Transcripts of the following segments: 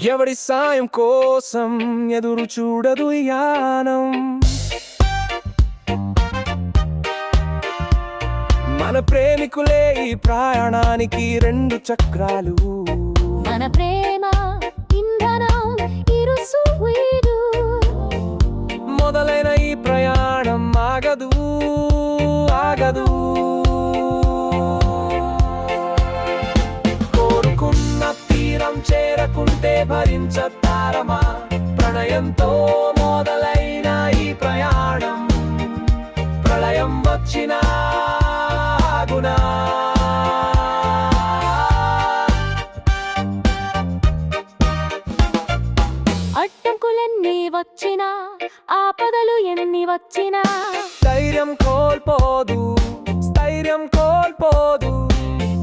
ఎవడి సాయం కోసం ఎదురు చూడదు ఈ యానం. మన ప్రేమికులే ఈ ప్రయాణానికి రెండు చక్రాలు. మన ప్రేమ ఇంధనం ఇరుసు వీడు. మొదలైన ఈ ప్రయాణం ఆగదు ఆగదు. కోరుకున్న తీరం చేరకుంటే భరించతారమా? ప్రణయంతో మొదలైన ఈ ప్రయాణం ప్రళయం వచ్చినా ఆగునా? అడ్డంకులెన్ని వచ్చినా, ఆపదలు ఎన్ని వచ్చినా, ధైర్యం కోల్పోదు, స్థైర్యం కోల్పోదు.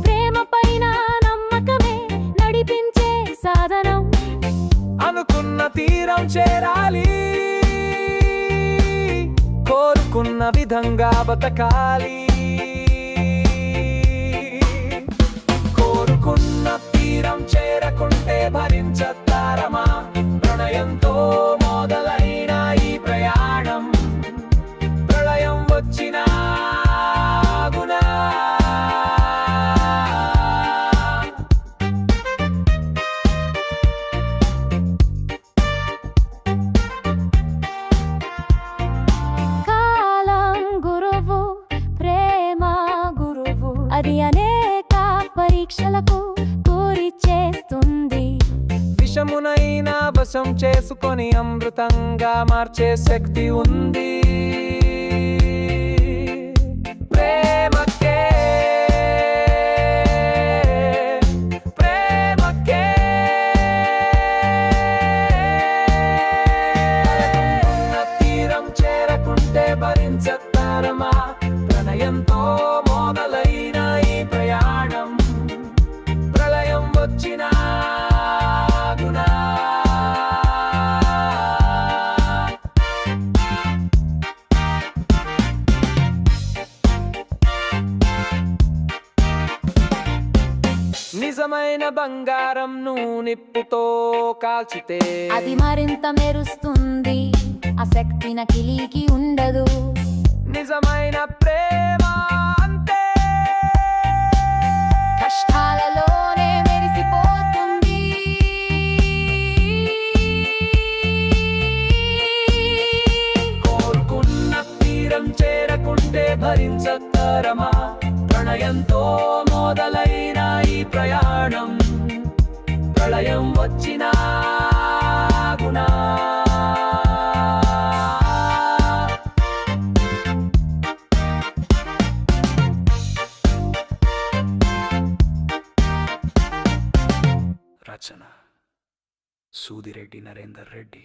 ప్రేమ పైన నమ్మకమే నడిపించే సాధనం. అనుకున్న తీరం చేరాలి, కోరుకున్న విధంగా బతకాలి. కోరుకున్న తీరం చేరకుంటే భరించతారమా? ప్రణయంతో మొదలైన ఈ ప్రయాణం ప్రళయం వచ్చినా ఆగునా? కాలం గురువు, ప్రేమ గురువు, అది అనేక పరీక్షలకు గురి చేస్తుంది. విషమునైనా వశం చేసుకొని అమృతంగా మార్చే శక్తి ఉంది. ప్రేమకే ప్రేమకే అనుకున్న తీరం చేరకుంటే భరించతారమా? ప్రణయంతో మొదలైన ఈ ప్రయాణం ప్రళయం వచ్చినా ఆగునా? నిజమైన బంగారం నిప్పుతో కాల్చితే అది మరింత మెరుస్తుంది, ఆ శక్తి నకిలీకి ఉండదు. నిజమైన ప్రేమ అంతే, కష్టాలలోనే మెరిసిపోతుంది. కోరుకున్న తీరం చేరకుంటే భరించతారమా? ప్రణయంతో మొదలైన ఈ ప్రయాణం ప్రళయం వచ్చినా ఆగునా? రచన సూదిరెడ్డి నరేందర్ రెడ్డి.